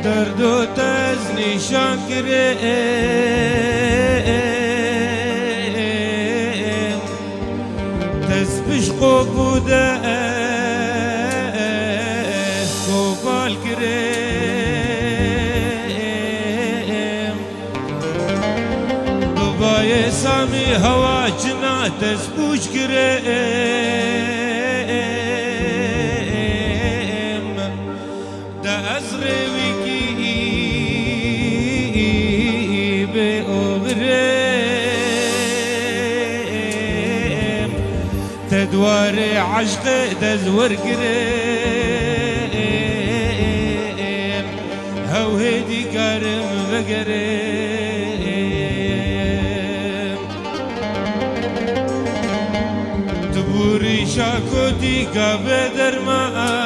درد و تز نشان گرم تز بشقو بوده گوبال گرم بابای سامی هوا جنا تز بوش گرم دا از روی تدوار عشق تزور قريم هو هدي كرم بقريم تبوري شاكوتي كبدر ما